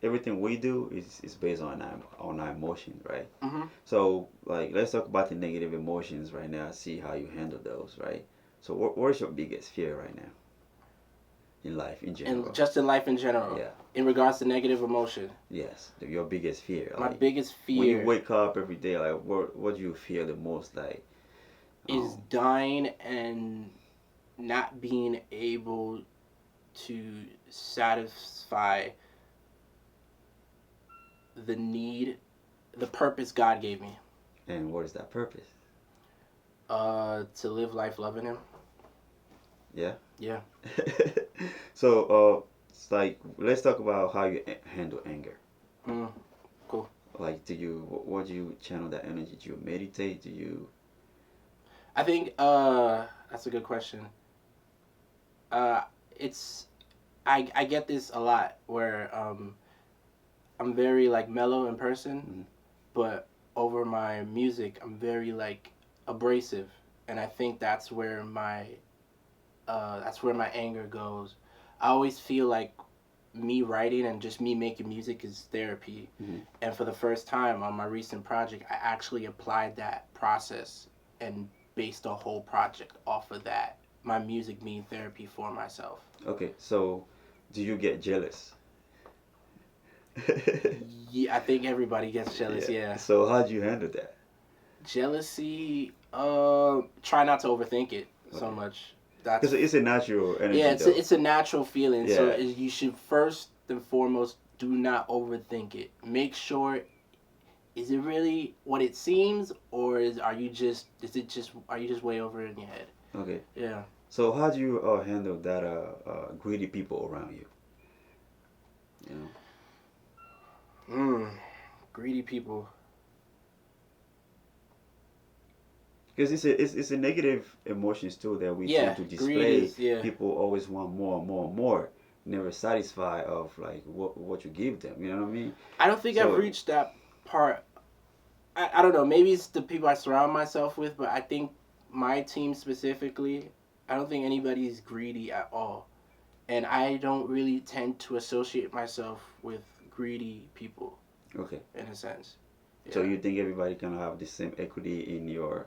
everything we do is based on our emotions, right? Hmm. So like let's talk about the negative emotions right now. See how you handle those, right? So what's your biggest fear right now in life in And general? just in life in general, Yeah. in regards to negative emotion, Yes. Your biggest fear, my like biggest when you fear wake up every day, like what do you fear the most? Like is um dying and not being able to satisfy the need, the purpose God gave me. and what is that purpose? To live life loving Him. Yeah. Yeah. So it's like let's talk about how you handle anger. Mm, cool. Like, what do you channel that energy? Do you meditate? Do you? I think that's a good question. Uh, it's I get this a lot where I'm very like mellow in person, Mhm. but over my music I'm very like abrasive, and I think that's where my anger goes. I always feel like me writing and just me making music is therapy. Mhm. And for the first time on my recent project, I actually applied that process and based the whole project off of that. My music being therapy for myself. Okay, so do you get jealous? Yeah, I think everybody gets jealous. Yeah. Yeah, So how do you handle that? jealousy. Try not to overthink it so Okay. much. That's Because it's a natural Yeah, energy, it's though. it's a natural feeling. So Yeah. you should first and foremost do not overthink it. Make sure, is it really what it seems, or are you just way over it in your head? Okay. Yeah. So how do you handle that greedy people around you? You know, Mm, greedy people. because it's a negative emotions too that we tend Yeah, to greed display. is yeah. People always want more and more and more, never satisfied of like what you give them. You know what I mean? I don't think I've So reached that part. I don't know. Maybe it's the people I surround myself with, but I think my team specifically, I don't think anybody's greedy at all. And I don't really tend to associate myself with greedy people okay. in a sense. So Yeah. you think everybody can have the same equity in your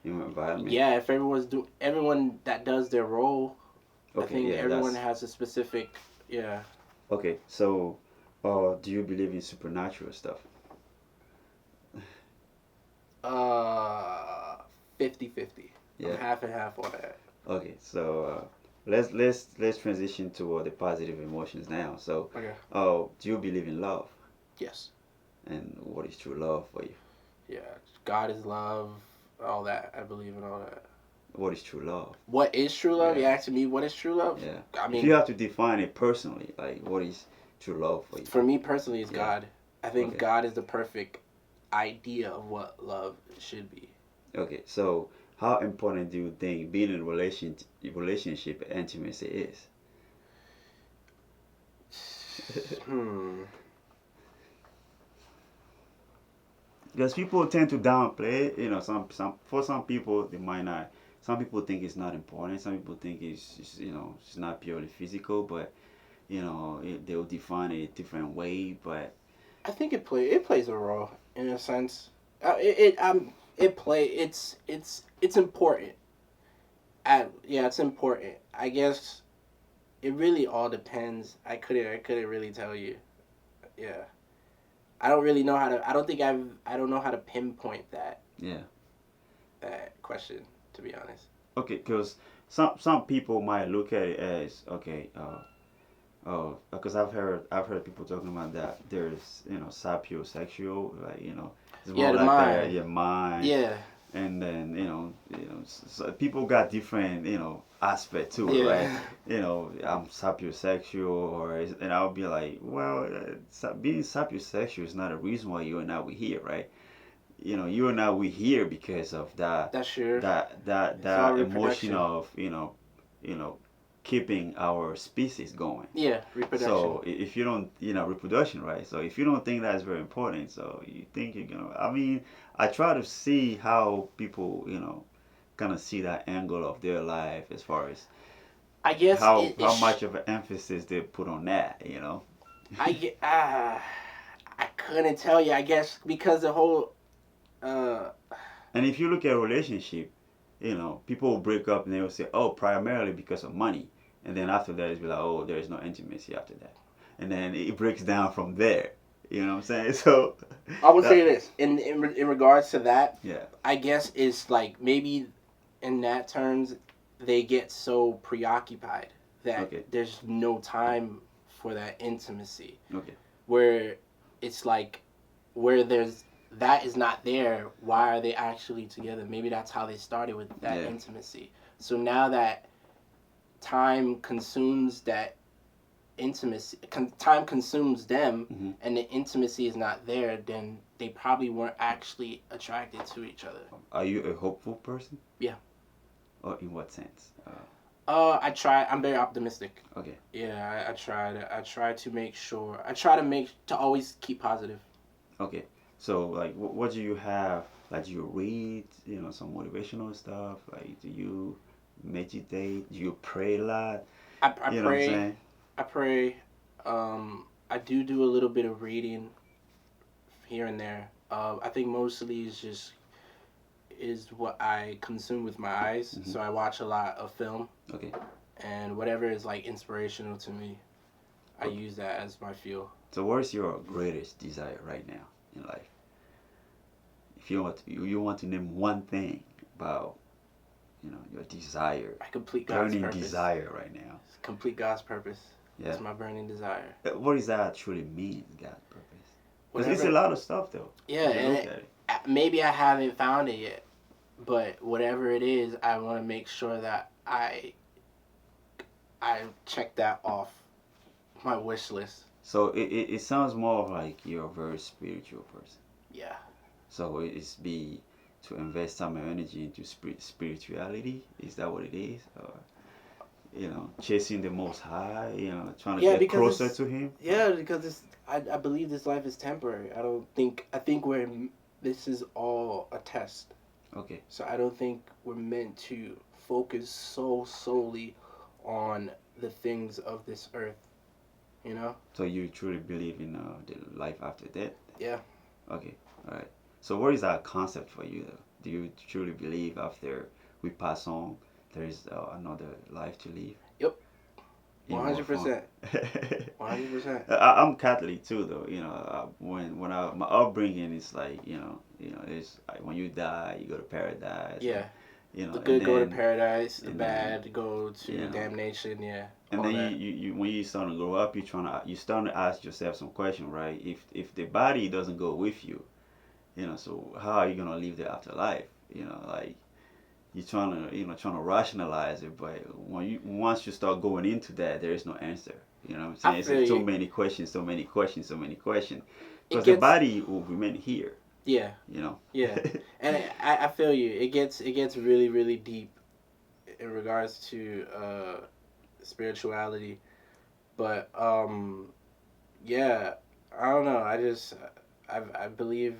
environment? Yeah, if everyone that does their role, I Okay. think Yeah. everyone That's has a specific yeah. okay. So, do you believe in supernatural stuff? uh 50-50. I'm Yeah. half and half on that. Okay. So let's transition to the positive emotions now. So, Okay. do you believe in love? Yes. And what is true love for you? Yeah. God is love, all that. I believe in all that. What is true love? What is true love? Yeah. You asking me what is true love? Yeah. I If you mean, have to define it personally, like what is true love for you? for me personally, it's Yeah. God. I think Okay. God is the perfect idea of what love should be. Okay. So, how important do you think being in a relationship intimacy is? Hmm. Because people tend to downplay, you know, some for some people they might not. Some people think it's not important. Some people think it's you know it's not purely physical, but you know they'll define it a different way. But I think it plays a role in a sense. It play it's important. Yeah, it's important. I guess it really all depends. I couldn't really tell you. Yeah, I don't really know how to. I don't know how to pinpoint yeah, that question, to be honest. okay, because some people might look at it as okay, oh, because I've heard people talking about that there's you know sapiosexual, like you know it's Yeah, more the like the mind. your mind. Yeah, And then so people got different aspect to it, right? yeah, I'm sapiosexual, and I'll be like, well, being sapiosexual is not a reason why you and I we here, right? You and I we here because of that that's sure. that that It's all that emotion reproduction. of you know keeping our species going. Yeah, reproduction. So if you don't, reproduction, right? So if you don't think that's very important, so you think you're gonna. I mean, I try to see how people, kind of see that angle of their life as far as I guess how much of an emphasis they put on that. I couldn't tell you. I guess because the whole uh And if you look at a relationship, people will break up and they will say, oh, primarily because of money. And then after that, it's be like, oh, there is no intimacy after that. And then it breaks down from there. You know what I'm saying? So, I would that, say this in regards to that. yeah, I guess it's like maybe in that terms they get so preoccupied that okay, there's no time for that intimacy. okay, Where it's like where there's that is not there, why are they actually together? Maybe that's how they started with that yeah, intimacy. So now that time consumes that intimacy, time consumes them, hmm. and the intimacy is not there, then they probably weren't actually attracted to each other. Are you a hopeful person? Yeah. Or in what sense? I try. I'm very optimistic. Okay, Yeah, I try to. I try to make sure. I try to always keep positive. okay. So, like, what do you have? Like, do you read, some motivational stuff? Like, do you meditate? Do you pray a lot? I You know what I'm pray. saying? I pray. I do a little bit of reading here and there. I think mostly is what I consume with my eyes. Hmm. So I watch a lot of film, Okay. and whatever is like inspirational to me, I Okay. use that as my fuel. So, what is your greatest desire right now in life? If you want to name one thing about, your desire, I complete God's burning purpose. desire right now. Complete God's purpose. Yeah. That's my burning desire. What does that actually mean, God purpose? Because it's a Whatever. lot of stuff, though. Yeah, When you and look at it. maybe I haven't found it yet, but whatever it is, I want to make sure that I check that off my wish list. So it sounds more like you're a very spiritual person. Yeah. So it's be to invest some energy into spirituality. Is that what it is? Or, chasing the Most High. Trying to Yeah, get because closer to Him. yeah, because I believe this life is temporary. I think this is all a test. Okay. So I don't think we're meant to focus so solely on the things of this earth. You know? So you truly believe in the life after death? Yeah. Okay. All right. So what is that concept for you, though? Do you truly believe after we pass on, there is another life to live? Yep. In what form? 100%. 100%. I'm Catholic too, though. My upbringing is like, it's like when you die, you go to paradise. Yeah. The And good go to then paradise, the and then bad go to you know, damnation. Yeah. and All then that. you when you start to grow up, you start to ask yourself some question, right? If the body doesn't go with you, so how are you gonna live the afterlife? Like you're trying to rationalize it, but once you start going into that, there is no answer. You know what I'm saying? I feel It's so you. many questions, so many questions, so many questions. It Because the gets body will remain here. yeah, You know. yeah, and I feel you. It gets really really deep in regards to spirituality, but yeah, I don't know. I believe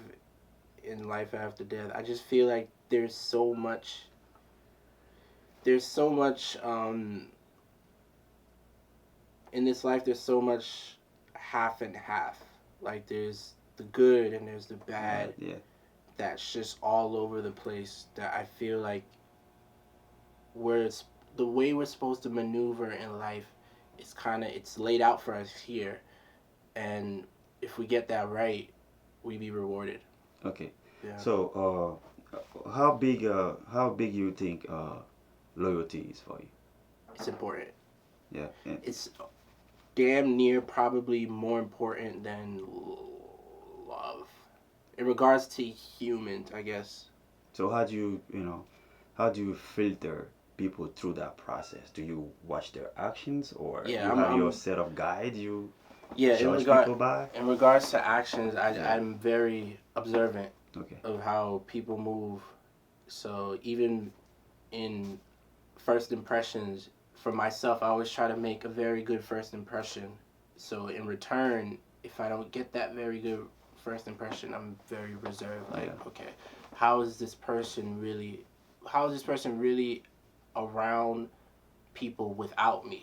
in life after death. I just feel like there's so much in this life. There's so much half and half. Like there's the good and there's the bad. Yeah. That's just all over the place. That I feel like where it's the way we're supposed to maneuver in life. It's laid out for us here, and if we get that right, we be rewarded. Okay. Yeah. So, how big you think loyalty is for you? It's important. Yeah. It's damn near probably more important than love in regards to humans, I guess. So how do you filter people through that process? Do you watch their actions, or Yeah, you have your set of guides you yeah. judge people by? In regards to actions, Yeah. I'm very observant Okay. of how people move. So even in first impressions, for myself, I always try to make a very good first impression. So in return, if I don't get that very good first impression, I'm very reserved. Like, Yeah. okay, how is this person really? How is this person really around people without me?